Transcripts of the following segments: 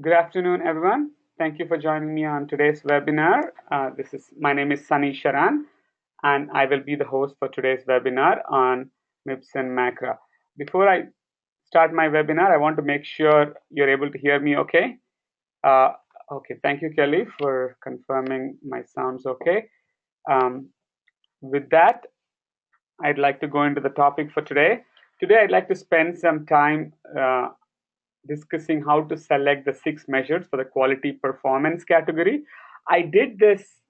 Good afternoon, everyone. Thank you for joining me on today's webinar. My name is Sunny Sharan, and I will be the host for today's webinar on MIPS and MACRA. Before I start my webinar, I want to make sure you're able to hear me okay. Uh, okay, thank you, Kelly, for confirming my sound's okay. With that, I'd like to go into the topic for today. Today, I'd like to spend some time discussing how to select the 6 measures for the quality performance category. I did this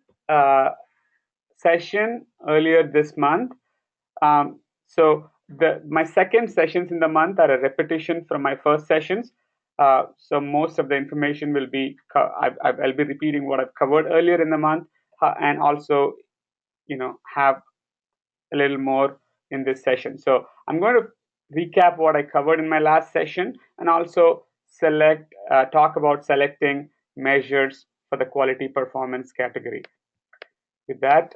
session earlier this month. So my second sessions in the month are a repetition from my first sessions. So most of the information will be I'll be repeating what I've covered earlier in the month, and also have a little more in this session. So I'm going to recap what I covered in my last session and also talk about selecting measures for the quality performance category. With that,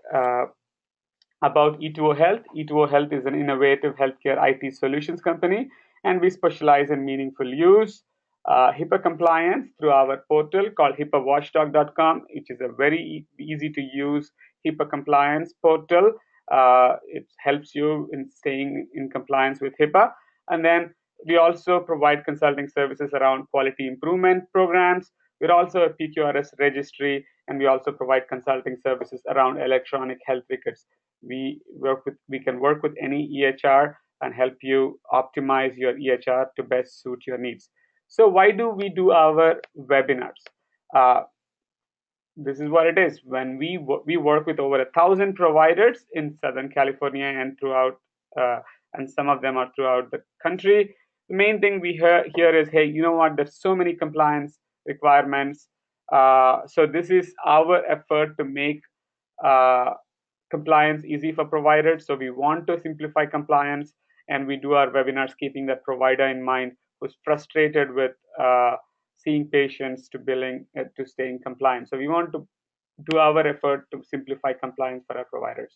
about Itto Health. Itto Health is an innovative healthcare IT solutions company, and we specialize in meaningful use, HIPAA compliance through our portal called HipaaWatchdog.com, which is a very easy to use HIPAA compliance portal. It helps you in staying in compliance with HIPAA. And then we also provide consulting services around quality improvement programs. We're also a PQRS registry, and we also provide consulting services around electronic health records. We can work with any EHR and help you optimize your EHR to best suit your needs. So why do we do our webinars? This is what it is. When we work with over 1,000 providers in Southern California and throughout, and some of them are throughout the country. The main thing we hear is, hey, you know what? There's so many compliance requirements. So this is our effort to make compliance easy for providers. So we want to simplify compliance, and we do our webinars keeping that provider in mind who's frustrated with seeing patients to billing to staying compliant. So we want to do our effort to simplify compliance for our providers.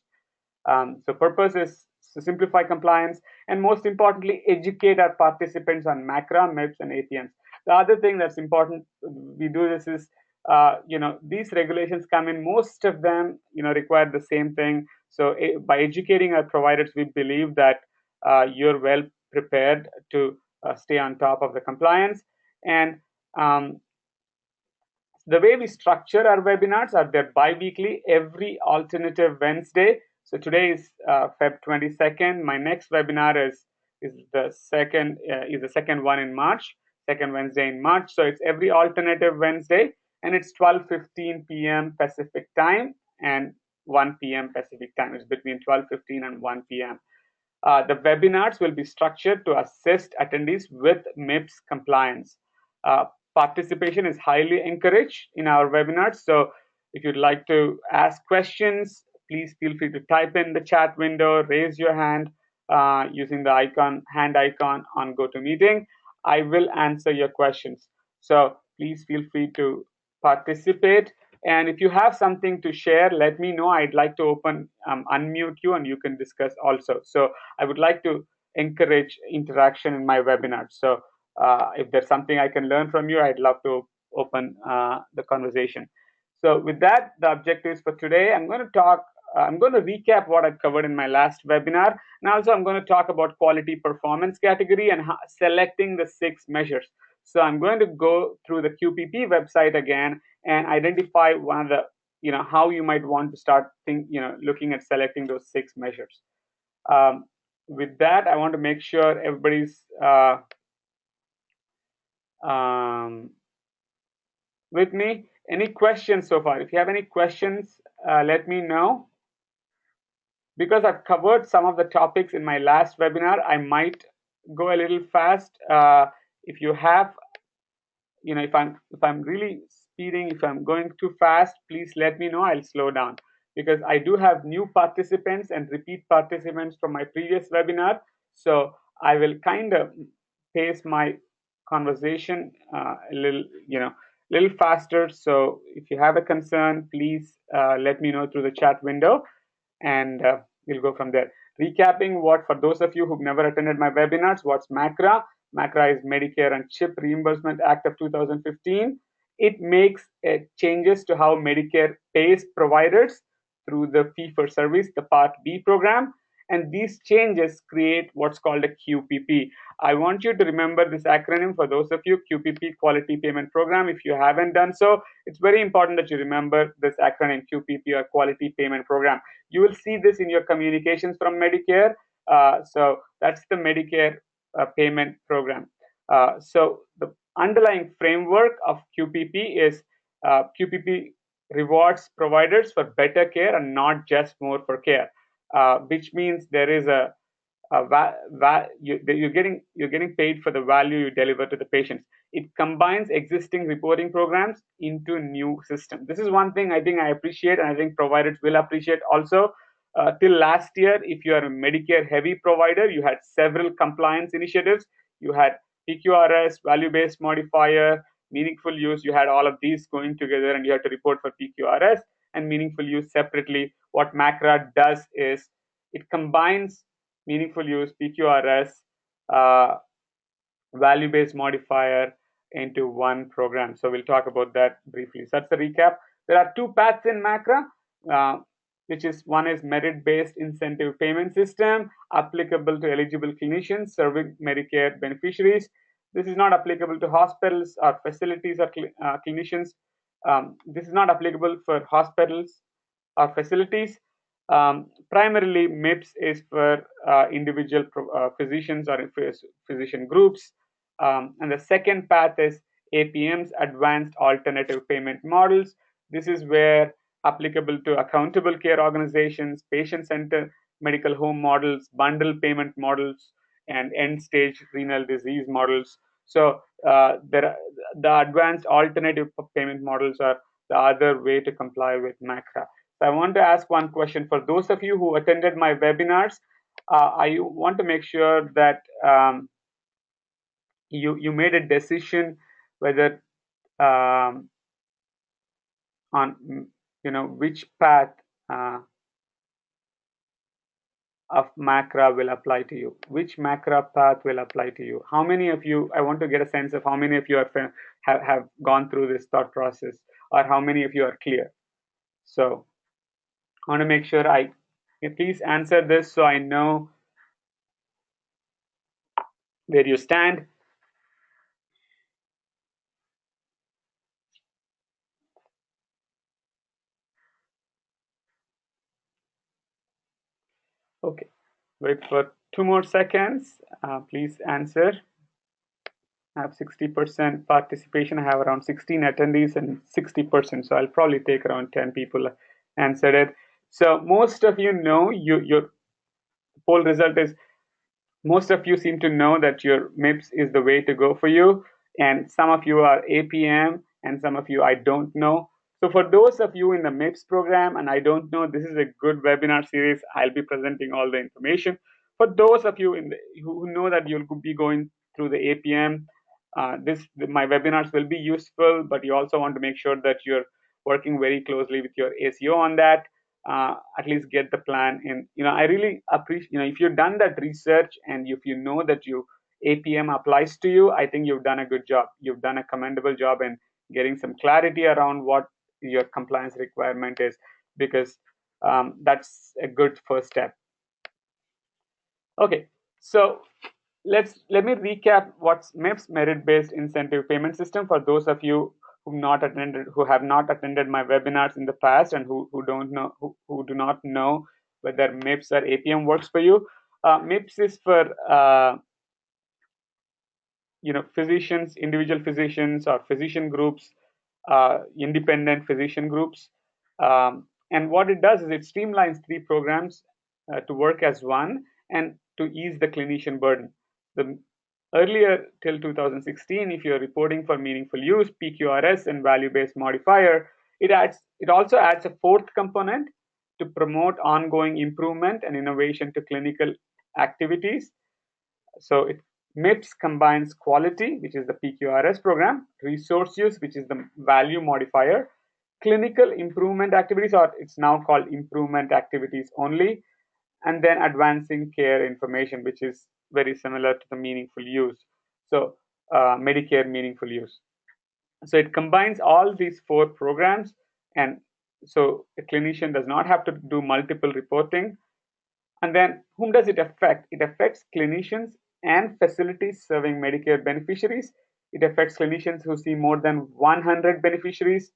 So purpose is to simplify compliance and most importantly, educate our participants on MACRA, MIPS, and APMs. The other thing that's important we do this is, these regulations come in, most of them, require the same thing. So by educating our providers, we believe that you're well prepared to stay on top of the compliance. And the way we structure our webinars are they're bi-weekly, every alternative Wednesday. So today is Feb 22nd. My next webinar is the second one in March, second Wednesday in March. So it's every alternative Wednesday, and it's 12:15 p.m. Pacific time and 1 p.m. Pacific time. It's between 12:15 and 1 p.m. The webinars will be structured to assist attendees with MIPS compliance. Participation is highly encouraged in our webinars. So if you'd like to ask questions, please feel free to type in the chat window, raise your hand using the hand icon on GoToMeeting. I will answer your questions. So please feel free to participate. And if you have something to share, let me know. I'd like to unmute you, and you can discuss also. So I would like to encourage interaction in my webinar. So if there's something I can learn from you, I'd love to open the conversation. So with that, the objectives for today, I'm going to recap what I covered in my last webinar. And also I'm going to talk about quality performance category and selecting the 6 measures. So I'm going to go through the QPP website again and identify one of the, how you might want to start looking at selecting those 6 measures. With that, I want to make sure everybody's with me. Any questions so far? If you have any questions, let me know. Because I've covered some of the topics in my last webinar, I might go a little fast. If you have, if I'm really speeding, if I'm going too fast, please let me know. I'll slow down because I do have new participants and repeat participants from my previous webinar. So I will kind of pace my conversation a little faster. So if you have a concern, please let me know through the chat window, and we'll go from there. Recapping what, for those of you who've never attended my webinars, what's MACRA? MACRA is Medicare and CHIP Reimbursement Act of 2015. It makes changes to how Medicare pays providers through the fee-for-service, the Part B program, and these changes create what's called a QPP. I want you to remember this acronym for those of you, QPP, Quality Payment Program. If you haven't done so, it's very important that you remember this acronym, QPP, or Quality Payment Program. You will see this in your communications from Medicare. So that's the Medicare payment program. So the underlying framework of QPP is QPP rewards providers for better care and not just more for care, which means there is you're getting paid for the value you deliver to the patients. It combines existing reporting programs into new system. This is one thing I think I appreciate, and I think providers will appreciate also. Till last year, if you are a Medicare heavy provider, you had several compliance initiatives. You had PQRS, value-based modifier, meaningful use. You had all of these going together, and you had to report for PQRS and meaningful use separately. What MACRA does is it combines meaningful use, PQRS, value-based modifier into one program. So we'll talk about that briefly. So that's the recap. There are two paths in MACRA, which is one is merit-based incentive payment system applicable to eligible clinicians serving Medicare beneficiaries. This is not applicable to hospitals or facilities or clinicians. This is not applicable for hospitals or facilities. Primarily, MIPS is for individual physicians or physician groups. And the second path is APMs, Advanced Alternative Payment Models. This is where applicable to accountable care organizations, patient-centered medical home models, bundle payment models, and end-stage renal disease models. So the advanced alternative payment models are the other way to comply with MACRA. So I want to ask one question for those of you who attended my webinars. I want to make sure that you made a decision whether on which path of MACRA will apply to you. Which MACRA path will apply to you? How many of you? I want to get a sense of how many of you have gone through this thought process, or how many of you are clear. So I want to make sure please answer this so I know where you stand. Okay, wait for 2 more seconds. Please answer. I have 60% participation. I have around 16 attendees and 60%. So I'll probably take around 10 people answered it. So most of you know your poll result is, most of you seem to know that your MIPS is the way to go for you. And some of you are APM and some of you I don't know. So for those of you in the MIPS program and I don't know, this is a good webinar series. I'll be presenting all the information. For those of you who know that you'll be going through the APM, my webinars will be useful, but you also want to make sure that you're working very closely with your ACO on that. At least get the plan in. I really appreciate, if you've done that research and if you know that APM applies to you, I think you've done a good job. You've done a commendable job in getting some clarity around what your compliance requirement is, because that's a good first step. Okay, so let me recap what's MIPS, merit-based incentive payment system, for those of you who have not attended my webinars in the past and who do not know whether MIPS or APM works for you. MIPS is for physicians, individual physicians or physician groups, independent physician groups. And what it does is it streamlines 3 programs to work as one and to ease the clinician burden. Earlier till 2016, if you're reporting for meaningful use, PQRS and value-based modifier, it also adds a 4th component to promote ongoing improvement and innovation to clinical activities. So MIPS combines quality, which is the PQRS program, resource use, which is the value modifier, clinical improvement activities, or it's now called improvement activities only, and then advancing care information, which is very similar to the meaningful use. So Medicare Meaningful Use. So it combines all these 4 programs, and so a clinician does not have to do multiple reporting. And then whom does it affect? It affects clinicians and facilities serving Medicare beneficiaries. It affects clinicians who see more than 100 beneficiaries.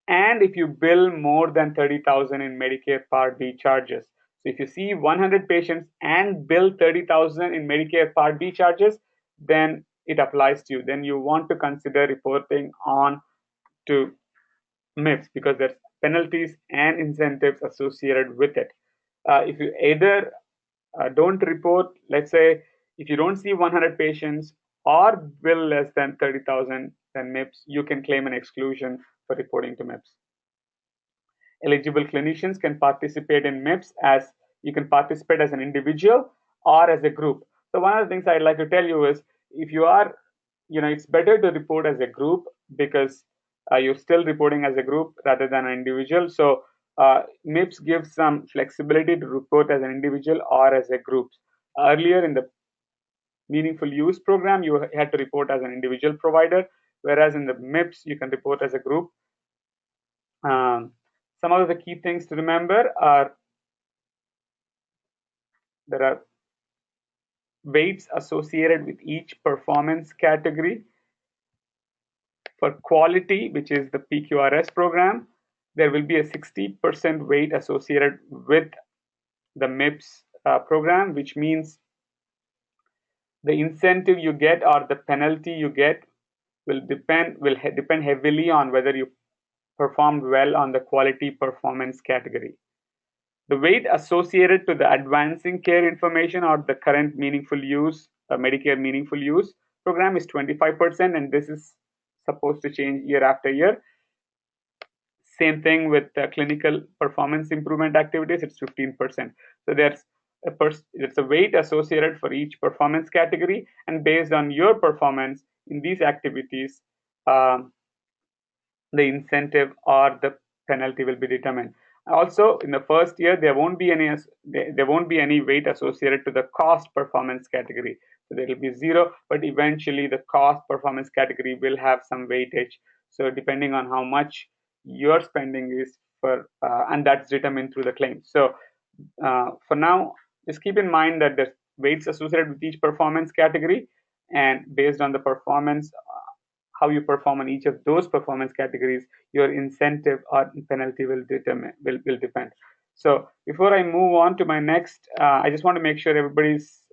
And if you bill more than 30,000 in Medicare Part B charges. So if you see 100 patients and bill 30,000 in Medicare Part B charges, then it applies to you. Then you want to consider reporting on to MIPS because there's penalties and incentives associated with it. If you either don't report, let's say if you don't see 100 patients or bill less than 30,000, then MIPS, you can claim an exclusion for reporting to MIPS. Eligible clinicians can participate in MIPS as you can participate as an individual or as a group. So one of the things I'd like to tell you is if you are, it's better to report as a group because you're still reporting as a group rather than an individual. So MIPS gives some flexibility to report as an individual or as a group. Earlier in the Meaningful Use program, you had to report as an individual provider, whereas in the MIPS, you can report as a group. Some of the key things to remember are there are weights associated with each performance category. For quality, which is the PQRS program, there will be a 60% weight associated with the MIPS program, which means the incentive you get or the penalty you get will depend heavily on whether you performed well on the quality performance category. The weight associated to the advancing care information or the current meaningful use, Medicare Meaningful Use program is 25%, and this is supposed to change year after year. Same thing with clinical performance improvement activities, it's 15%. So there's a weight associated for each performance category, and based on your performance in these activities, the incentive or the penalty will be determined. Also, in the first year, there won't be any weight associated to the cost performance category. So there will be 0, but eventually the cost performance category will have some weightage. So depending on how much your spending is for, and that's determined through the claim. So for now, just keep in mind that there's weights associated with each performance category, and based on the performance, how you perform on each of those performance categories, your incentive or penalty will depend. So before I move on to my next, I just want to make sure everybody's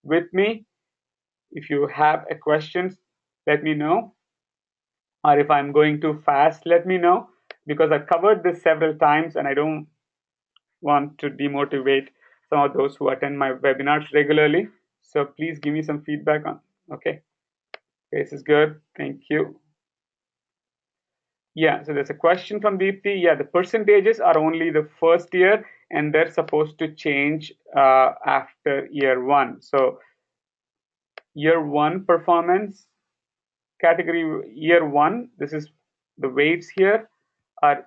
with me. If you have a question, let me know. Or if I'm going too fast, let me know, because I've covered this several times and I don't want to demotivate some of those who attend my webinars regularly. So please give me some feedback on, okay. This is good, thank you. Yeah, so there's a question from Deepthi. Yeah, the percentages are only the first year and they're supposed to change after year 1. So year 1 performance category, year 1, this is the weights here are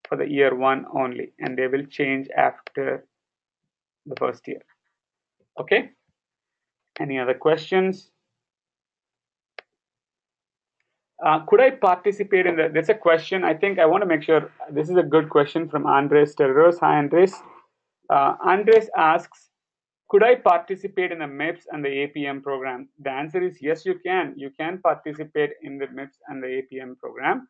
for the year 1 only, and they will change after the first year. Okay, any other questions? Could I participate in the, there's a question, I think I want to make sure, this is a good question from Andres Terreros. Hi Andres. Andres asks, could I participate in the MIPS and the APM program? The answer is yes, you can. You can participate in the MIPS and the APM program.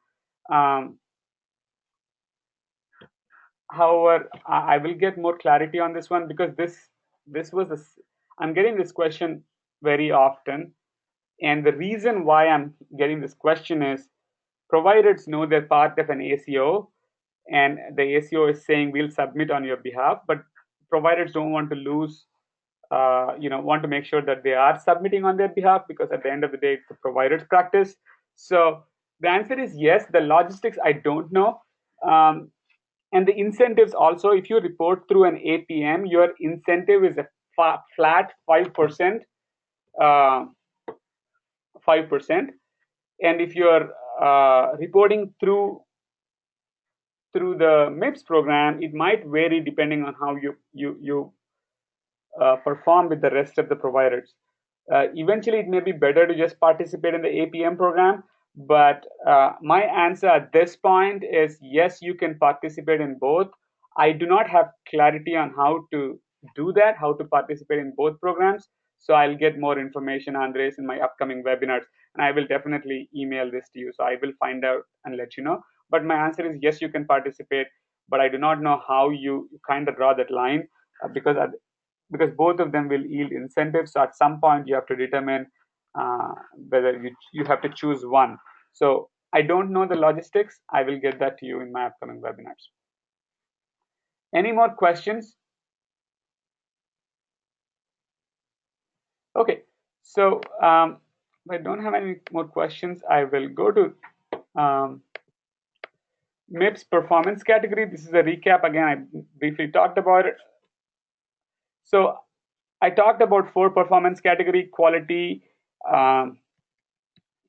However, I will get more clarity on this one because I'm getting this question very often. And the reason why I'm getting this question is providers know they're part of an ACO, and the ACO is saying we'll submit on your behalf, but providers don't want to lose, want to make sure that they are submitting on their behalf, because at the end of the day, it's the provider's practice. So the answer is yes. The logistics, I don't know. And the incentives also, if you report through an APM, your incentive is a flat 5%. 5%, and if you're reporting through the MIPS program, it might vary depending on how you perform with the rest of the providers. Eventually, it may be better to just participate in the APM program. But my answer at this point is yes, you can participate in both. I do not have clarity on how to do that, how to participate in both programs. So I'll get more information, Andres, in my upcoming webinars, and I will definitely email this to you. So I will find out and let you know. But my answer is yes, you can participate, but I do not know how you kind of draw that line because both of them will yield incentives. So at some point, you have to determine whether you have to choose one. So I don't know the logistics. I will get that to you in my upcoming webinars. Any more questions? Okay, so if I don't have any more questions, I will go to MIPS performance category. This is a recap. Again, I briefly talked about it. So I talked about 4 performance category: quality, in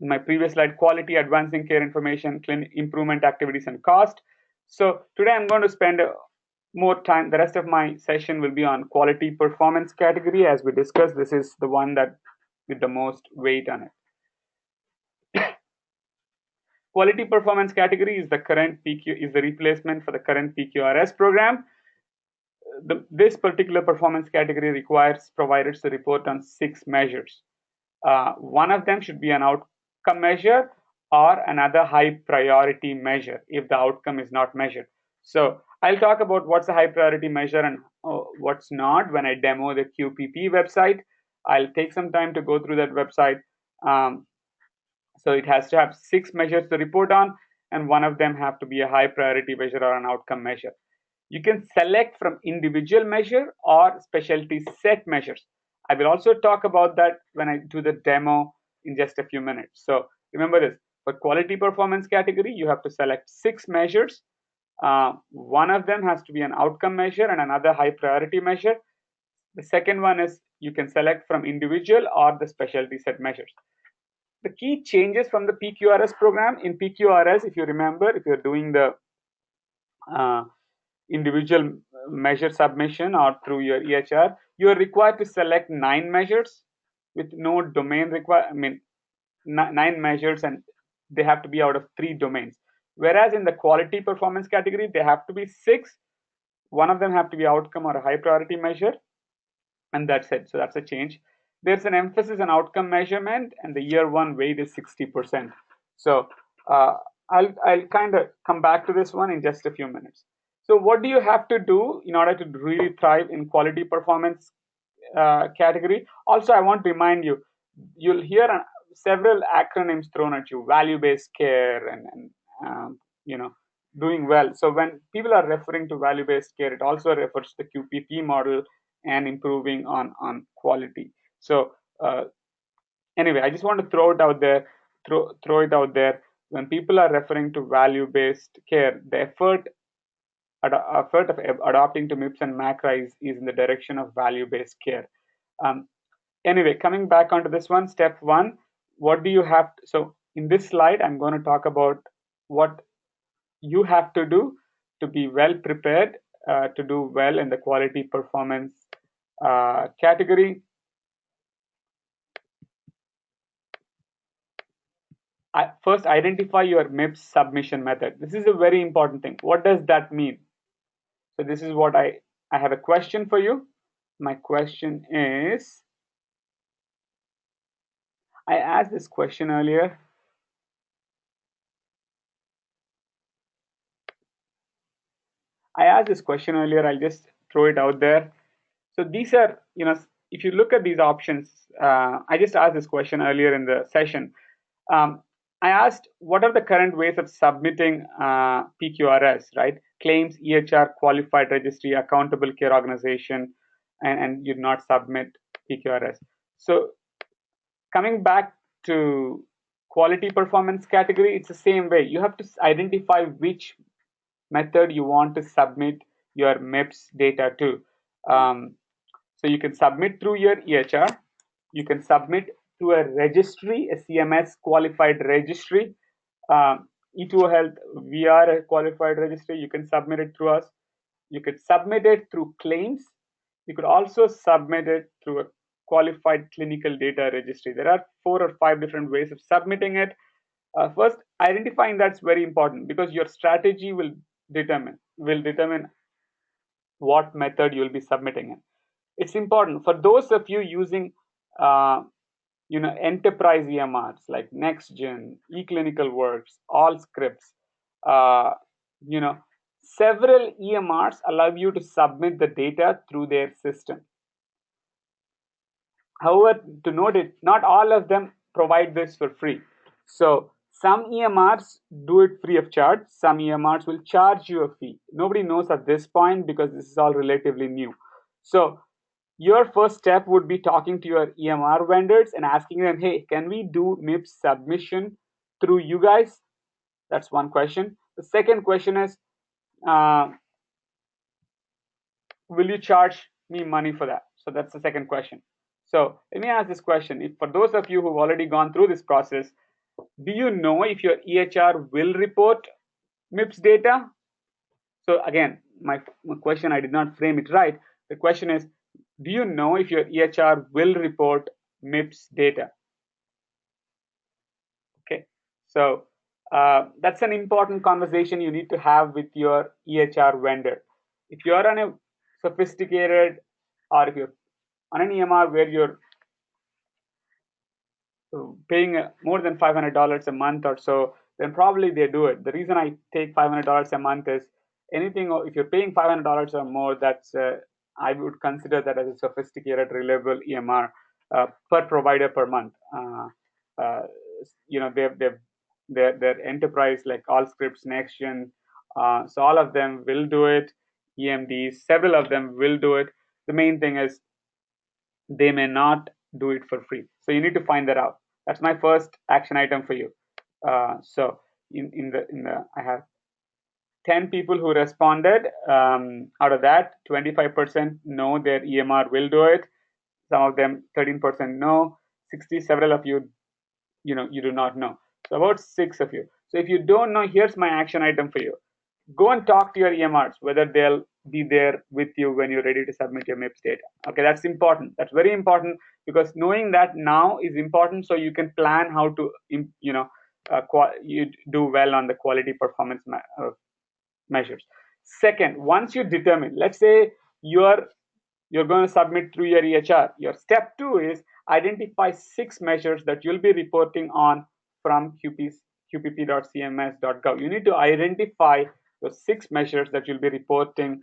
my previous slide, quality, advancing care information, improvement activities, and cost. So today I'm going to spend more time. The rest of my session will be on quality performance category. As we discussed, this is the one that with the most weight on it. Quality performance category is the current PQ, is the replacement for the current PQRS program. This particular performance category requires providers to report on 6 measures. One of them should be an outcome measure or another high priority measure if the outcome is not measured. So I'll talk about what's a high priority measure and what's not when I demo the QPP website. I'll take some time to go through that website. So it has to have 6 measures to report on, and one of them have to be a high priority measure or an outcome measure. You can select from individual measure or specialty set measures. I will also talk about that when I do the demo in just a few minutes. So remember this, for quality performance category, you have to select 6 measures. One of them has to be an outcome measure and another high priority measure. The second one is you can select from individual or the specialty set measures. The key changes from the PQRS program, in PQRS, if you remember, if you're doing the individual measure submission or through your EHR, you are required to select 9 measures with no domain required. I mean, 9 measures, and they have to be out of 3 domains. Whereas in the quality performance category, they have to be 6. One of them have to be outcome or a high priority measure, and that's it. So that's a change. There's an emphasis on outcome measurement, and the year 1 weight is 60%. So I'll kind of come back to this one in just a few minutes. So what do you have to do in order to really thrive in quality performance category? Also, I want to remind you, you'll hear several acronyms thrown at you: value-based care and doing well. So when people are referring to value-based care, it also refers to the QPP model and improving on quality. So anyway, I just want to throw it out there. Throw it out there. When people are referring to value-based care, the effort of adopting to MIPS and MACRA is in the direction of value-based care. Anyway, coming back onto this one, step 1, what do you have to, so in this slide, I'm going to talk about what you have to do to be well prepared to do well in the quality performance category. First, identify your MIPS submission method. This is a very important thing. What does that mean? So this is what I have a question for you. My question is, I asked this question earlier. I'll just throw it out there. So these are, if you look at these options, I just asked this question earlier in the session. I asked, what are the current ways of submitting PQRS, right? Claims, EHR, qualified registry, accountable care organization, and you not submit PQRS. So coming back to quality performance category, it's the same way. You have to identify which method you want to submit your MIPS data to. So you can submit through your EHR. You can submit through a registry, a CMS qualified registry. Itto Health, we are a qualified registry. You can submit it through us. You could submit it through claims. You could also submit it through qualified clinical data registry. There are 4 or 5 different ways of submitting it. First, identifying that's very important because your strategy will determine what method you'll be submitting in. It's important for those of you using enterprise EMRs like NextGen, eClinicalWorks, Allscripts. You know, several EMRs allow you to submit the data through their system. However, to note it, not all of them provide this for free. So some EMRs do it free of charge. Some EMRs will charge you a fee. Nobody knows at this point because this is all relatively new. So your first step would be talking to your EMR vendors and asking them, hey, can we do MIPS submission through you guys? That's one question. The second question is, will you charge me money for that? So that's the second question. So let me ask this question. If for those of you who've already gone through this process, do you know if your EHR will report MIPS data? So again, my question, I did not frame it right. The question is, do you know if your EHR will report MIPS data? Okay, so that's an important conversation you need to have with your EHR vendor. If you're on a sophisticated, or if you're on an EMR where you're paying more than $500 a month or so, then probably they do it. The reason I take $500 a month is anything, if you're paying $500 or more, that's I would consider that as a sophisticated, reliable EMR per provider per month. Their enterprise like Allscripts, NextGen, so all of them will do it. EMDs, several of them will do it. The main thing is they may not do it for free. So you need to find that out. That's my first action item for you. So I have 10 people who responded. Out of that, 25% know their EMR will do it. Some of them, 13% know. 60, several of you, you do not know. So about 6 of you. So if you don't know, here's my action item for you. Go and talk to your EMRs, whether they'll be there with you when you're ready to submit your MIPS data. Okay, that's important. That's very important because knowing that now is important so you can plan how to, you do well on the quality performance measures. Second, once you determine, let's say you're going to submit through your EHR. Your step 2 is identify 6 measures that you'll be reporting on from qpp.cms.gov. You need to identify those 6 measures that you'll be reporting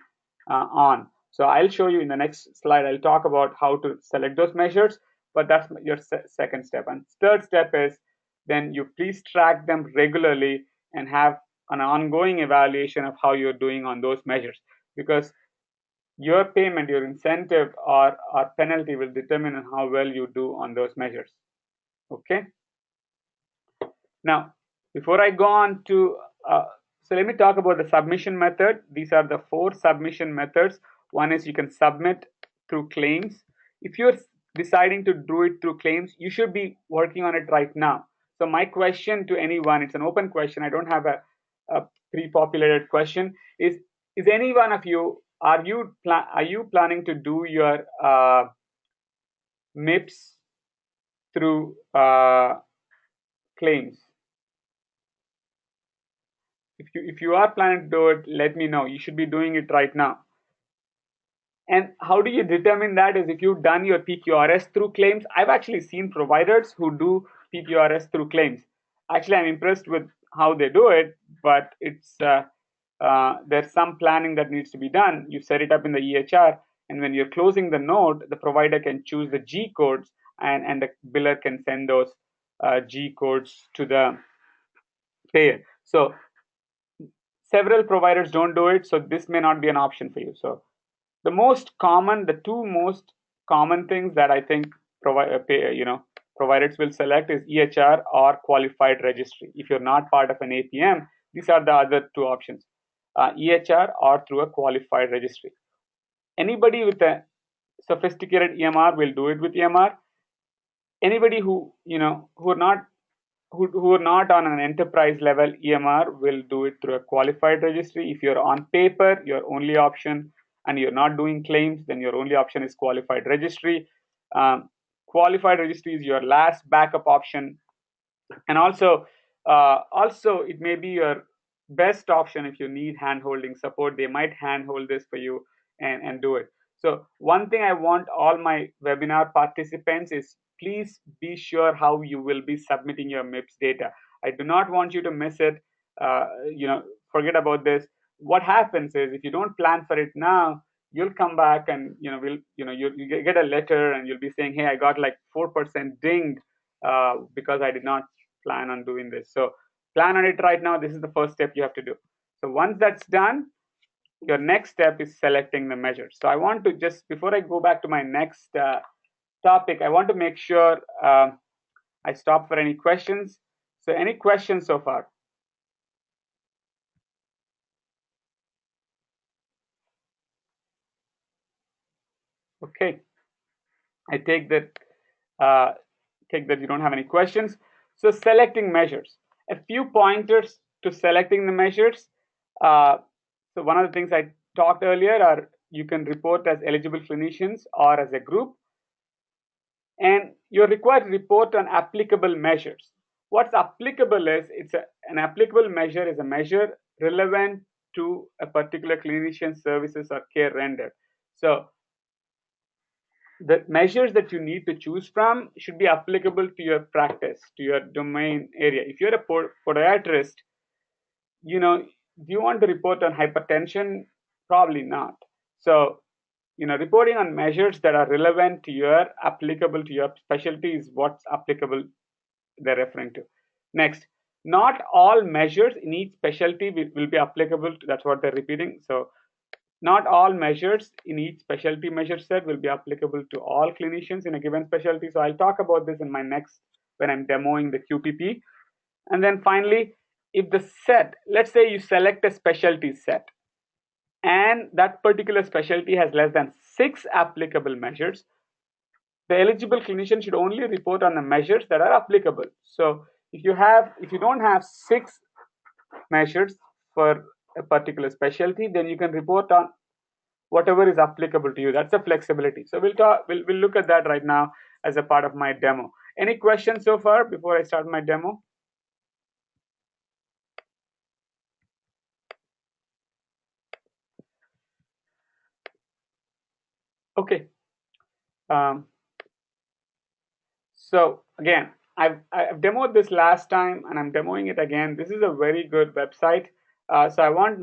on. So I'll show you in the next slide. I'll talk about how to select those measures, but that's your second step. And third step is then you please track them regularly and have an ongoing evaluation of how you're doing on those measures, because your payment, your incentive or penalty will determine on how well you do on those measures. Okay. Now, before I go on to, so let me talk about the submission method. These are the 4 submission methods. One is you can submit through claims. If you're deciding to do it through claims, you should be working on it right now. So my question to anyone, it's an open question. I don't have a pre-populated question. Is any one of you, are you planning to do your MIPS through claims? If you are planning to do it, let me know. You should be doing it right now. And how do you determine that is if you've done your PQRS through claims. I've actually seen providers who do PQRS through claims. Actually, I'm impressed with how they do it, but it's there's some planning that needs to be done. You set it up in the EHR, and when you're closing the node, the provider can choose the G codes, and the biller can send those G codes to the payer. So several providers don't do it, so this may not be an option for you. So the two most common things that I think providers will select is EHR or qualified registry. If you're not part of an APM, these are the other 2 options, EHR or through a qualified registry. Anybody with a sophisticated EMR will do it with EMR. Anybody who are not on an enterprise level EMR will do it through a qualified registry. If you're on paper, your only option, and you're not doing claims, then your only option is qualified registry. Qualified registry is your last backup option, and also it may be your best option if you need hand-holding support. They might hand-hold this for you and do it. So one thing I want all my webinar participants is, please be sure how you will be submitting your MIPS data. I do not want you to miss it. Forget about this. What happens is, if you don't plan for it now, you'll come back and you'll get a letter and you'll be saying, hey, I got like 4% dinged because I did not plan on doing this. So plan on it right now. This is the first step you have to do. So once that's done, your next step is selecting the measures. So I want to just, before I go back to my next topic, I want to make sure I stop for any questions. So any questions so far? Okay, I take that you don't have any questions. So selecting measures, a few pointers to selecting the measures. So one of the things I talked earlier are, you can report as eligible clinicians or as a group, and you're required to report on applicable measures. What's applicable is, an applicable measure is a measure relevant to a particular clinician services or care rendered. So the measures that you need to choose from should be applicable to your practice, to your domain area. If you're a podiatrist, do you want to report on hypertension? Probably not. So, reporting on measures that are relevant to your, applicable to your specialty is what's applicable they're referring to. Next, not all measures in each specialty will be applicable to, that's what they're repeating. So not all measures in each specialty measure set will be applicable to all clinicians in a given specialty. So I'll talk about this in my next, when I'm demoing the QPP. And then finally, if the set, let's say you select a specialty set, and that particular specialty has less than 6 applicable measures, the eligible clinician should only report on the measures that are applicable. So if you don't have 6 measures for a particular specialty, then you can report on whatever is applicable to you. That's a flexibility. So we'll look at that right now as a part of my demo. Any questions so far before I start my demo? Okay. So again, I've demoed this last time and I'm demoing it again. This is a very good website. So I want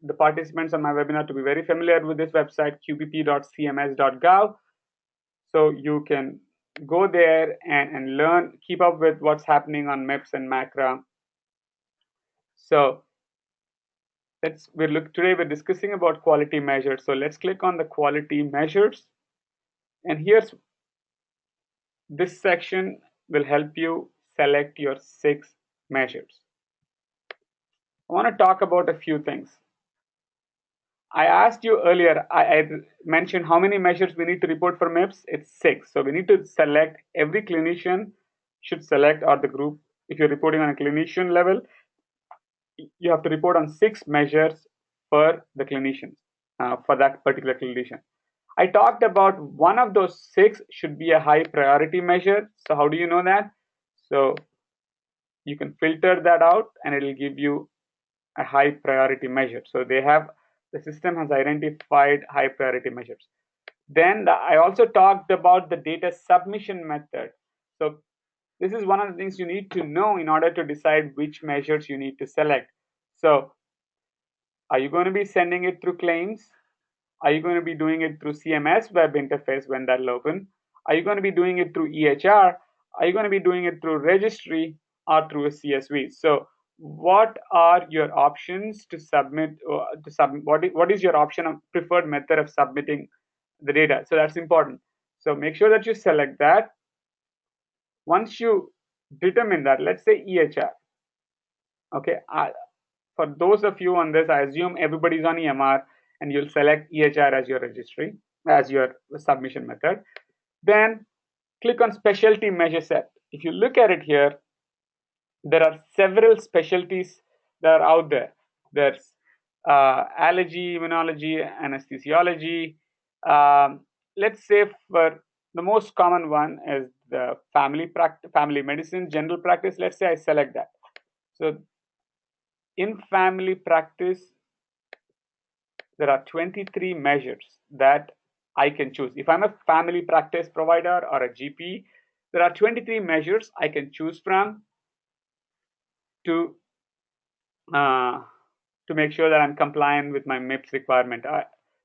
the participants on my webinar to be very familiar with this website, qpp.cms.gov. So you can go there and learn, keep up with what's happening on MIPS and MACRA. So today we're discussing about quality measures. So let's click on the quality measures. And here's this section will help you select your 6 measures. I want to talk about a few things. I asked you earlier, I mentioned how many measures we need to report for MIPS. It's 6. So we need to select, every clinician should select, or the group, if you're reporting on a clinician level, you have to report on 6 measures for the clinicians, for that particular clinician. I talked about one of those 6 should be a high priority measure. So how do you know that? So you can filter that out and it'll give you a high priority measure. So the system has identified high priority measures. Then I also talked about the data submission method. So this is one of the things you need to know in order to decide which measures you need to select. So are you going to be sending it through claims? Are you going to be doing it through CMS web interface when that'll open? Are you going to be doing it through EHR? Are you going to be doing it through registry or through a CSV? So what are your options to submit? What is your option of preferred method of submitting the data? So that's important. So make sure that you select that. Once you determine that, let's say EHR. Okay, for those of you on this, I assume everybody's on EMR, and you'll select EHR as your registry, as your submission method. Then click on specialty measure set. If you look at it here, there are several specialties that are out there. There's allergy, immunology, anesthesiology. Let's say for The most common one is the family medicine, general practice. Let's say I select that. So in family practice, there are 23 measures that I can choose. If I'm a family practice provider or a GP, there are 23 measures I can choose from to uh, to make sure that I'm compliant with my MIPS requirement.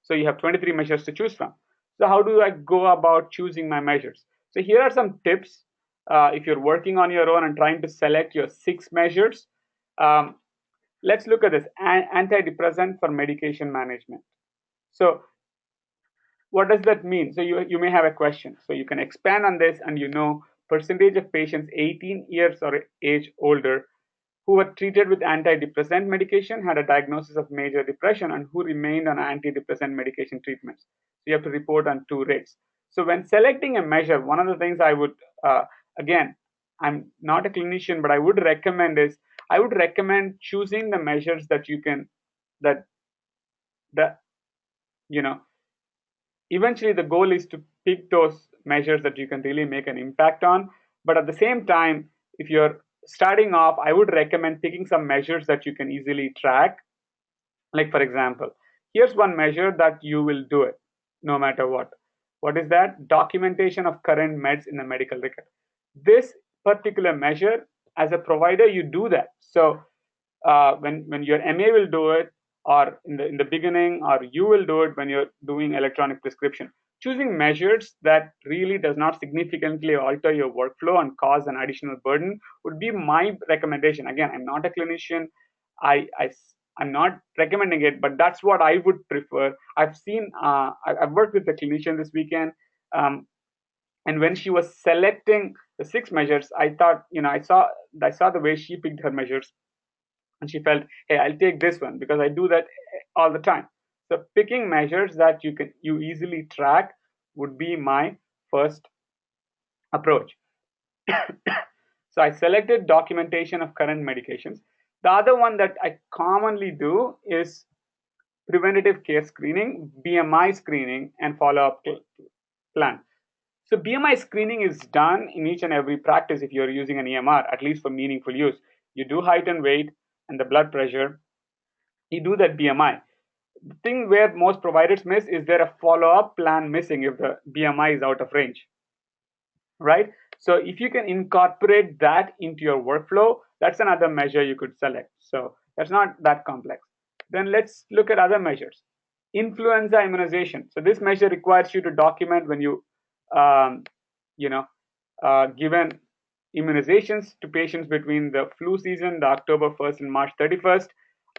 So you have 23 measures to choose from. So how do I go about choosing my measures? So here are some tips. If you're working on your own and trying to select your 6 measures, um, let's look at this. Antidepressant for medication management. So what does that mean? So you may have a question. So you can expand on this, and percentage of patients 18 years or age older who were treated with antidepressant medication had a diagnosis of major depression and who remained on antidepressant medication treatments. So you have to report on 2 rates. So when selecting a measure, one of the things I would, again, I'm not a clinician, but I would recommend choosing the measures that you can, that you know, eventually the goal is to pick those measures that you can really make an impact on. But at the same time, if you're starting off, I would recommend picking some measures that you can easily track. Like, for example, here's one measure that you will do it no matter what. What is that? Documentation of current meds in the medical record. This particular measure, as a provider, you do that. So when your MA will do it, or in the beginning, or you will do it when you're doing electronic prescription. Choosing measures that really does not significantly alter your workflow and cause an additional burden would be my recommendation. Again, I'm not a clinician. I'm not recommending it, but that's what I would prefer. I've worked with a clinician this weekend, and when she was selecting the 6 measures, I thought, I saw the way she picked her measures, and she felt, hey, I'll take this one because I do that all the time. So picking measures that you easily track would be my first approach. So I selected documentation of current medications. The other one that I commonly do is preventative care screening, BMI screening, and follow-up plan. So BMI screening is done in each and every practice if you're using an EMR, at least for meaningful use. You do height and weight and the blood pressure. You do that BMI. The thing where most providers miss is there a follow-up plan missing if the BMI is out of range, right? So if you can incorporate that into your workflow, that's another measure you could select. So that's not that complex. Then let's look at other measures. Influenza immunization. So this measure requires you to document when um, you know, given immunizations to patients between the flu season, the October 1st and March 31st,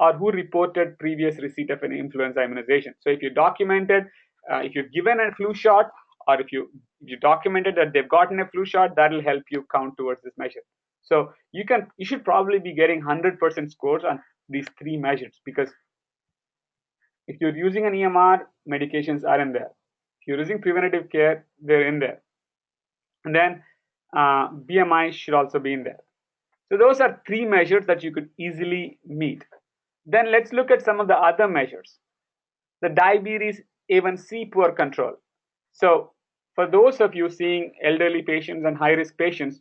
or who reported previous receipt of an influenza immunization. So if you documented, if you've given a flu shot, or if you documented that they've gotten a flu shot, that'll help you count towards this measure. So you should probably be getting 100% scores on these 3 measures, because if you're using an EMR, medications are in there. If you're using preventative care, they're in there. And then BMI should also be in there. So those are 3 measures that you could easily meet. Then let's look at some of the other measures. The diabetes A1C poor control. So for those of you seeing elderly patients and high-risk patients,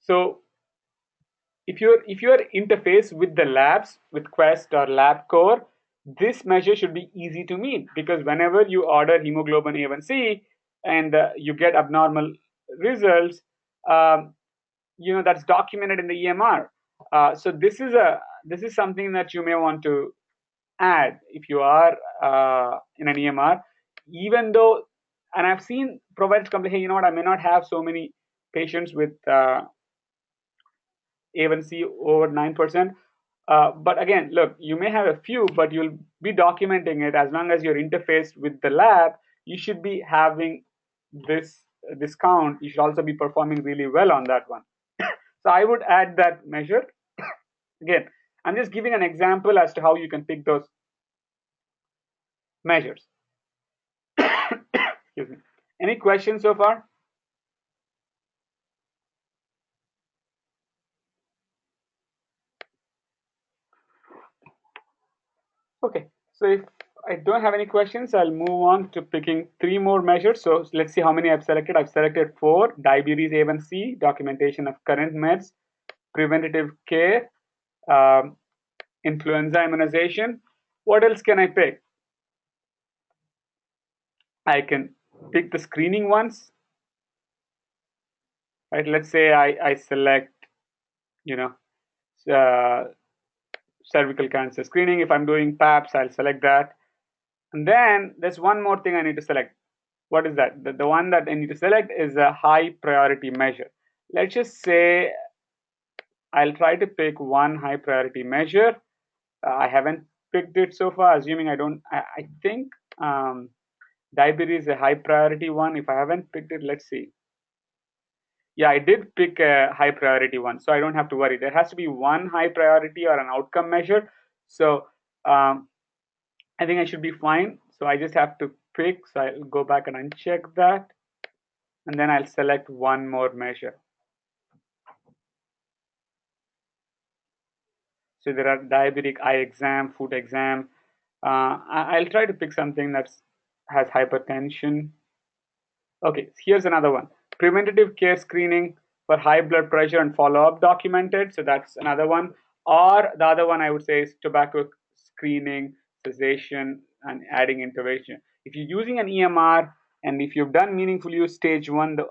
so if you're interfaced with the labs, with Quest or LabCore, this measure should be easy to meet, because whenever you order hemoglobin A1C and you get abnormal results, that's documented in the EMR. So this is something that you may want to add if you are in an EMR, even though, and I've seen providers complain, hey, you know what, I may not have so many patients with A1C over 9%. But again, look, you may have a few, but you'll be documenting it. As long as you're interfaced with the lab, you should be having this count. You should also be performing really well on that one. So I would add that measure. Again, I'm just giving an example as to how you can pick those measures. Excuse me. Any questions so far? Okay, so if I don't have any questions. I'll move on to picking 3 more measures. So let's see how many I've selected. I've selected 4: diabetes A1C, documentation of current meds, preventative care, um, influenza immunization. What else can I pick? I can pick the screening ones, right? Let's say I select, you know, cervical cancer screening. If I'm doing PAPS, I'll select that. And then there's one more thing I need to select. What is that? The one that I need to select is a high priority measure. Let's just say I'll try to pick one high priority measure. I haven't picked it so far, assuming I think diabetes is a high priority one. If I haven't picked it, let's see. Yeah, I did pick a high priority one, so I don't have to worry. There has to be one high priority or an outcome measure. So I think I should be fine. So I just have to pick. So I'll go back and uncheck that. And then I'll select one more measure. So there are diabetic eye exam, foot exam. I'll try to pick something that has hypertension. Okay, here's another one. Preventative care screening for high blood pressure and follow-up documented. So that's another one. Or the other one I would say is tobacco screening, cessation, and adding intervention. If you're using an EMR and if you've done meaningful use stage 1, the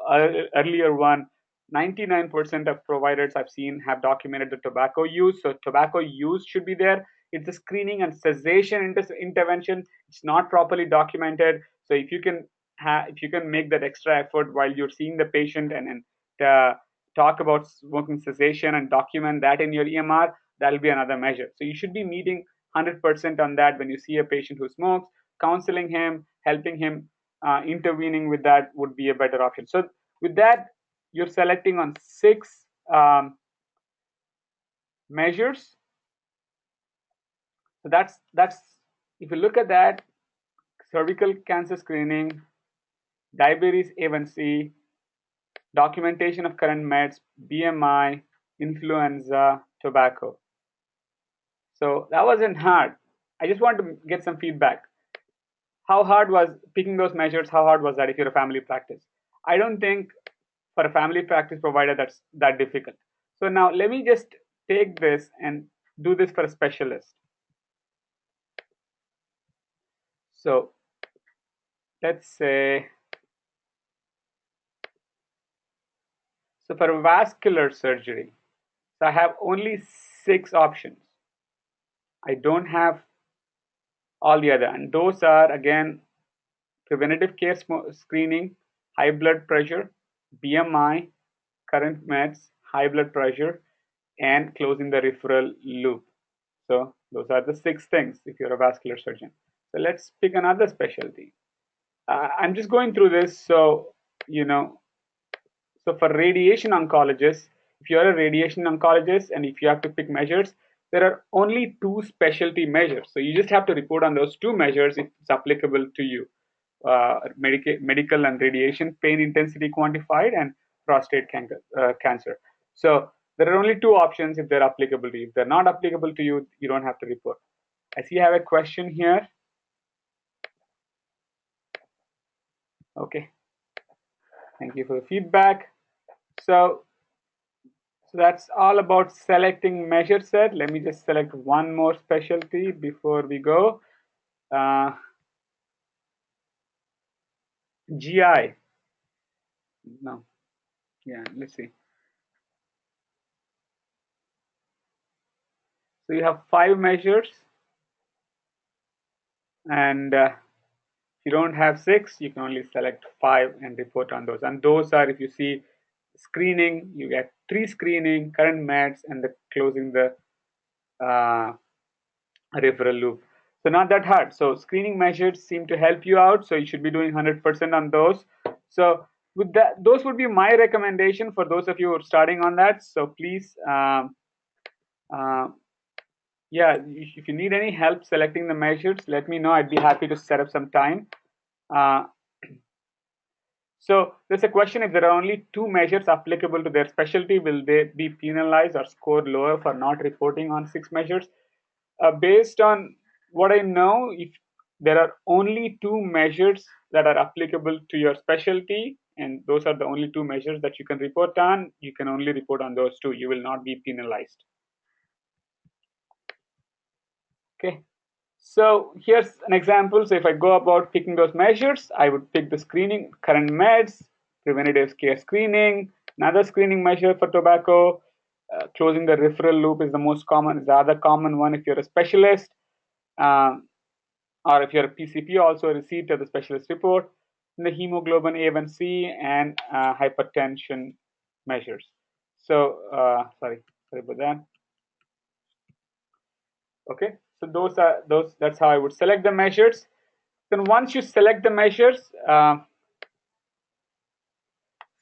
earlier one, 99% of providers I've seen have documented the tobacco use. So tobacco use should be there. It's a screening and cessation intervention. It's not properly documented. So if you can make that extra effort while you're seeing the patient and talk about smoking cessation and document that in your EMR, that'll be another measure. So you should be meeting 100% on that when you see a patient who smokes. Counseling him, helping him, intervening with that would be a better option. So with that, you're selecting on 6 measures. So that's if you look at that: cervical cancer screening, diabetes A1C, documentation of current meds, BMI, influenza, tobacco. So that wasn't hard. I just want to get some feedback. How hard was picking those measures? How hard was that if you're a family practice? I don't think for a family practice provider that's that difficult. So now let me just take this and do this for a specialist. So let's say, so for vascular surgery, so I have only 6 options. I don't have all the other, and those are again preventative care screening, high blood pressure, BMI, current meds, high blood pressure, and closing the referral loop. So those are the 6 things if you're a vascular surgeon. So let's pick another specialty. I'm just going through this, so so for radiation oncologists, if you're a radiation oncologist and if you have to pick measures, there are only 2 specialty measures. So you just have to report on those 2 measures if it's applicable to you. Medical and radiation pain intensity quantified and prostate cancer. So there are only 2 options if they're applicable to you. If they're not applicable to you, you don't have to report. I see I have a question here. Okay. Thank you for the feedback. So that's all about selecting measure set. Let me just select one more specialty before we go. GI. No. Yeah, let's see. So you have 5 measures, and if you don't have 6, you can only select 5 and report on those. And those are, if you see screening, you get 3 screening, current meds, and the closing the referral loop. So not that hard. So screening measures seem to help you out. So you should be doing 100% on those. So with that, those would be my recommendation for those of you who are starting on that. So please, yeah, if you need any help selecting the measures, let me know. I'd be happy to set up some time. So there's a question: if there are only 2 measures applicable to their specialty, will they be penalized or scored lower for not reporting on 6 measures? Based on what I know, if there are only two measures that are applicable to your specialty, and those are the only two measures that you can report on. You can only report on those two. You will not be penalized. Okay. So here's an example. So if I go about picking those measures, I would pick the screening, current meds, preventative care screening, another screening measure for tobacco. Closing the referral loop is the most common, is the other common one if you're a specialist. Or if you're a PCP, also a receipt of the specialist report, and the hemoglobin A1C and hypertension measures. So sorry about that. Okay, so that's how I would select the measures. Then once you select the measures,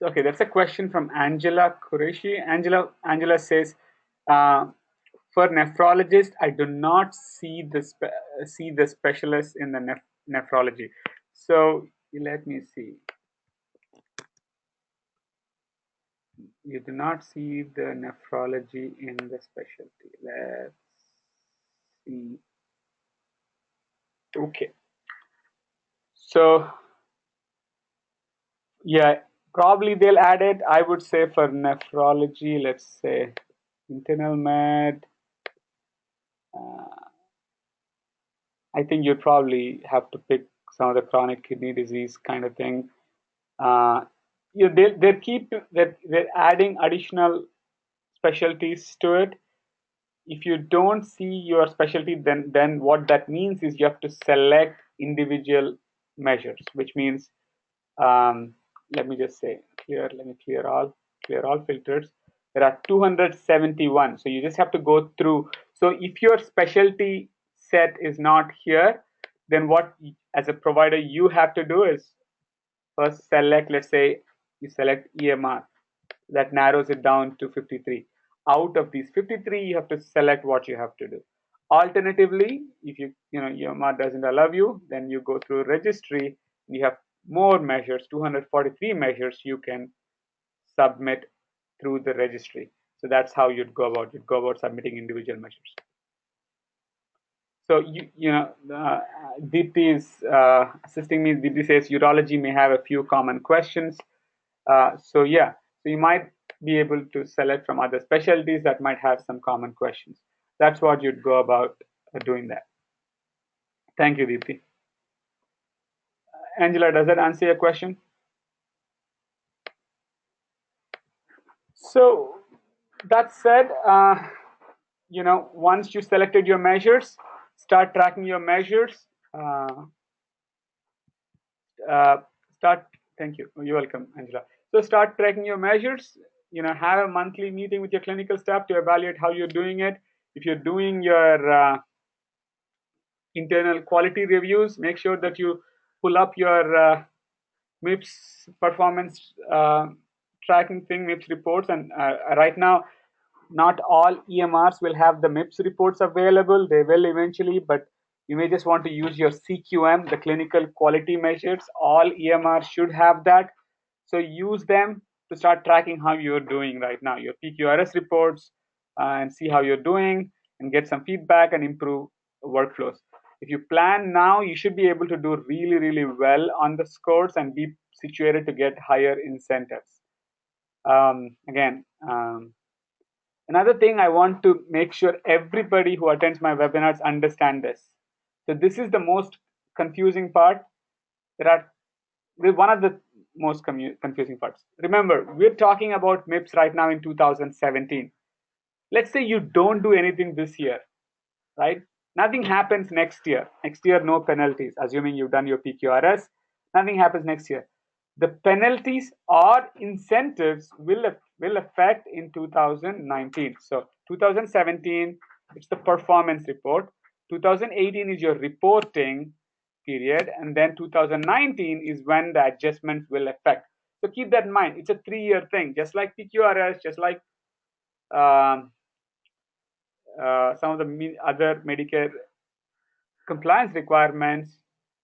okay, that's a question from Angela Qureshi. Angela says, for nephrologist, I do not see the specialist in the nephrology. So let me see. You do not see the nephrology in the specialty. Let's see. Okay. So yeah, probably they'll add it. I would say for nephrology, let's say internal med. I think you'd probably have to pick some of the chronic kidney disease kind of thing. They're adding additional specialties to it. If you don't see your specialty, then what that means is you have to select individual measures, which means let me just say let me clear all filters. There are 271, so you just have to go through. So if your specialty set is not here, then what as a provider you have to do is first select, let's say you select EMR, that narrows it down to 53. Out of these 53, you have to select what you have to do. Alternatively, if EMR doesn't allow you, then you go through registry. You have more measures, 243 measures you can submit through the registry. So that's how you'd go about submitting individual measures. So Deepti is assisting me. Deepti says urology may have a few common questions. So you might be able to select from other specialties that might have some common questions. That's what you'd go about doing that. Thank you, Deepti. Angela, does that answer your question? So that said, once you selected your measures, start tracking your measures. Thank you. You're welcome, Angela. So start tracking your measures. Have a monthly meeting with your clinical staff to evaluate how you're doing it. If you're doing your internal quality reviews, make sure that you pull up your MIPS performance tracking thing, MIPS reports. And right now, not all EMRs will have the MIPS reports available. They will eventually, but you may just want to use your CQM, the clinical quality measures. All EMRs should have that. So use them to start tracking how you're doing right now, your PQRS reports, and see how you're doing and get some feedback and improve workflows. If you plan now, you should be able to do really, really well on the scores and be situated to get higher incentives. Another thing I want to make sure everybody who attends my webinars understand this. So this is the most confusing part. One of the most confusing parts. Remember, we're talking about MIPS right now in 2017. Let's say you don't do anything this year, right? Nothing happens next year. Next year, no penalties, assuming you've done your PQRS. Nothing happens next year. The penalties or incentives will affect in 2019. So 2017, it's the performance report. 2018 is your reporting period, and then 2019 is when the adjustments will affect. So keep that in mind. It's a 3-year thing, just like PQRS, just like some of the other Medicare compliance requirements.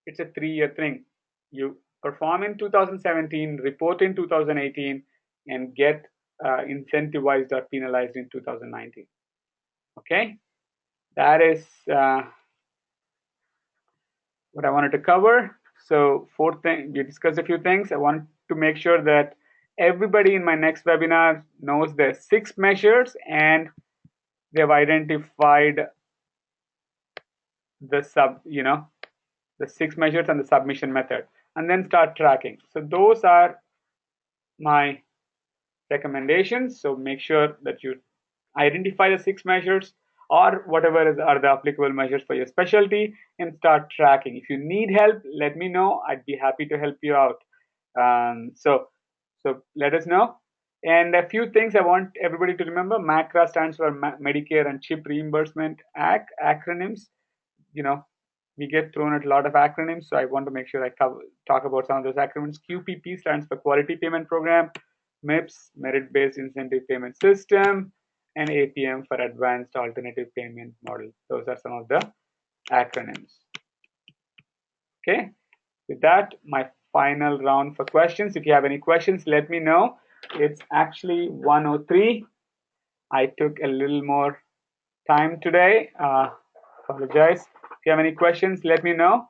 It's a 3-year thing. You perform in 2017, report in 2018, and get incentivized or penalized in 2019. Okay, that is what I wanted to cover. So fourth thing, we discussed a few things. I want to make sure that everybody in my next webinar knows the 6 measures and they've identified the the 6 measures and the submission method, and then start tracking. So those are my recommendations. So make sure that you identify the 6 measures or whatever are the applicable measures for your specialty and start tracking. If you need help, let me know. I'd be happy to help you out. So let us know. And a few things I want everybody to remember. MACRA stands for Medicare and CHIP Reimbursement Act acronyms. We get thrown at a lot of acronyms, so I want to make sure I talk about some of those acronyms. QPP stands for Quality Payment Program, MIPS, Merit-Based Incentive Payment System, and APM for Advanced Alternative Payment Model. Those are some of the acronyms. Okay, with that, my final round for questions. If you have any questions, let me know. It's actually 1:03. I took a little more time today. Apologize. If you have any questions, let me know.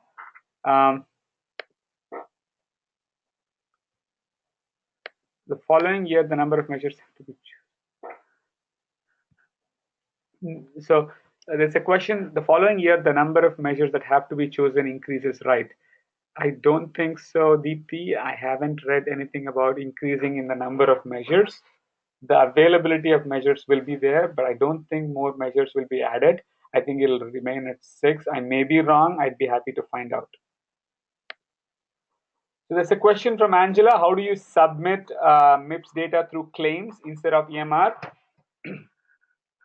The following year, the number of measures have to be chosen. So there's a question. The following year, the number of measures that have to be chosen increases, right? I don't think so, Deepthi. I haven't read anything about increasing in the number of measures. The availability of measures will be there, but I don't think more measures will be added. I think it'll remain at 6. I may be wrong. I'd be happy to find out. So there's a question from Angela. How do you submit MIPS data through claims instead of EMR?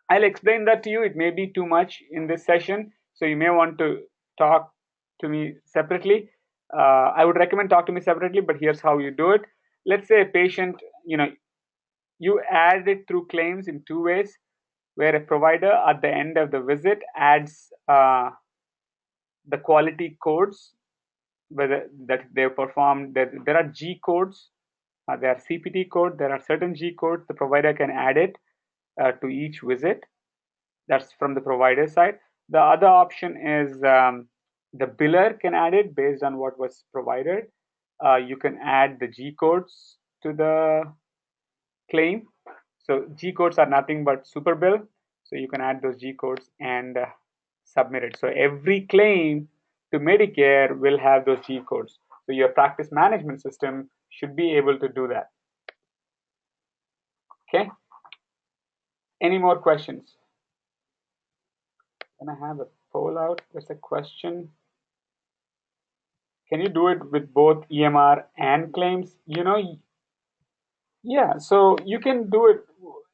I'll explain that to you. It may be too much in this session, so you may want to talk to me separately. I would recommend talk to me separately, but here's how you do it. Let's say a patient, you add it through claims in 2 ways, where a provider at the end of the visit adds the quality codes whether that they've performed. There are G codes, there are CPT code, there are certain G codes. The provider can add it to each visit. That's from the provider side. The other option is the biller can add it based on what was provided. You can add the G codes to the claim. So G codes are nothing but super bill. So you can add those G codes and submit it. So every claim to Medicare will have those G codes. So your practice management system should be able to do that. Okay. Any more questions? Can I have a poll out? There's a question. Can you do it with both EMR and claims? Yeah, so you can do it.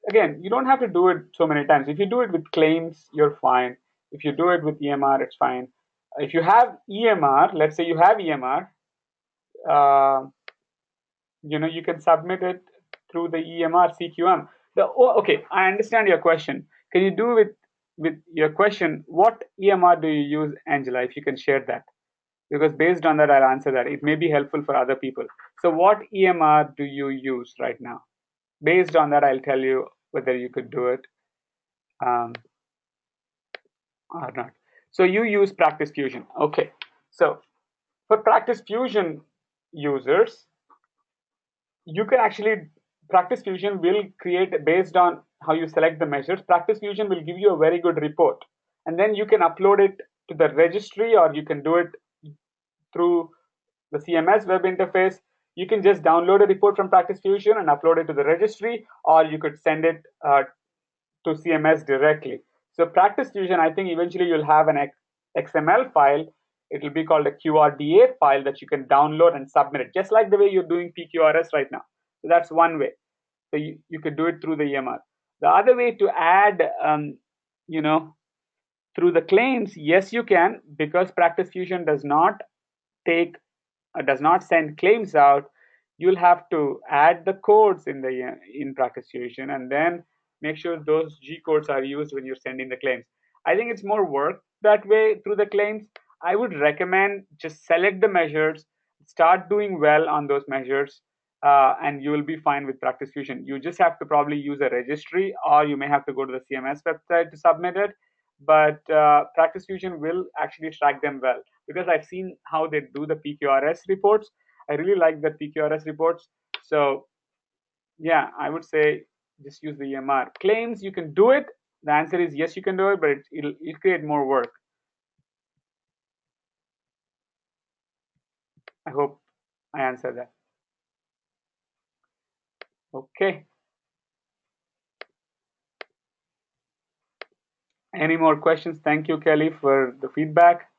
Again, you don't have to do it so many times. If you do it with claims, you're fine. If you do it with EMR, it's fine. If you have EMR, let's say you have EMR, you can submit it through the EMR CQM. Okay, I understand your question. Can you do it with your question? What EMR do you use, Angela? If you can share that, because based on that, I'll answer that. It may be helpful for other people. So what EMR do you use right now? Based on that, I'll tell you whether you could do it or not. So you use Practice Fusion. Okay. So for Practice Fusion users, you can actually, Practice Fusion will create, based on how you select the measures, Practice Fusion will give you a very good report. And then you can upload it to the registry, or you can do it through the CMS web interface. You can just download a report from Practice Fusion and upload it to the registry, or you could send it to CMS directly. So Practice Fusion, I think eventually you'll have an XML file. It will be called a QRDA file that you can download and submit it, just like the way you're doing PQRS right now. So that's one way. So you could do it through the EMR. The other way to add, through the claims, yes, you can, because Practice Fusion does not send claims out. You'll have to add the codes in Practice Fusion and then make sure those G codes are used when you're sending the claims. I think it's more work that way through the claims. I would recommend just select the measures, start doing well on those measures, and you will be fine with Practice Fusion. You just have to probably use a registry, or you may have to go to the CMS website to submit it. but Practice Fusion will actually track them well, because I've seen how they do the PQRS reports. I really like the PQRS reports. So yeah, I would say just use the EMR. Claims, you can do it. The answer is yes, you can do it, but it'll create more work. I hope I answered that. Okay. Any more questions? Thank you, Kelly, for the feedback.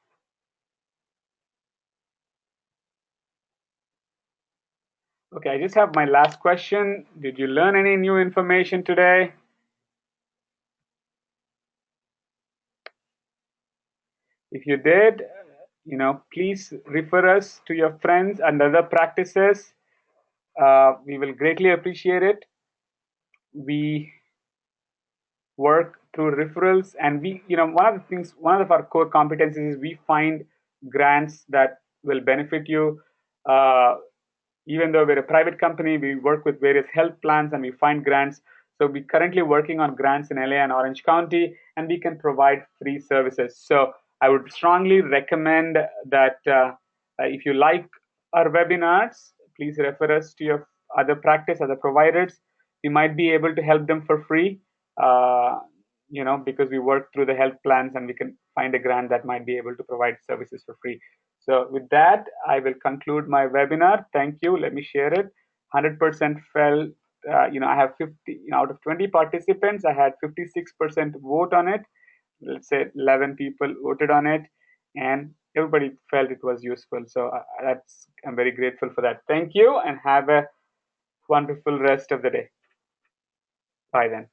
Okay, I just have my last question. Did you learn any new information today? If you did, please refer us to your friends and other practices. We will greatly appreciate it. We work through referrals, and one of our core competencies is we find grants that will benefit you. Even though we're a private company, we work with various health plans and we find grants. So we're currently working on grants in LA and Orange County, and we can provide free services. So I would strongly recommend that if you like our webinars, please refer us to your other providers. We might be able to help them for free, because we work through the health plans and we can find a grant that might be able to provide services for free. So with that, I will conclude my webinar. Thank you. Let me share it. 100% felt, I have 50, out of 20 participants, I had 56% vote on it. Let's say 11 people voted on it, and everybody felt it was useful. So I'm very grateful for that. Thank you, and have a wonderful rest of the day. Bye then.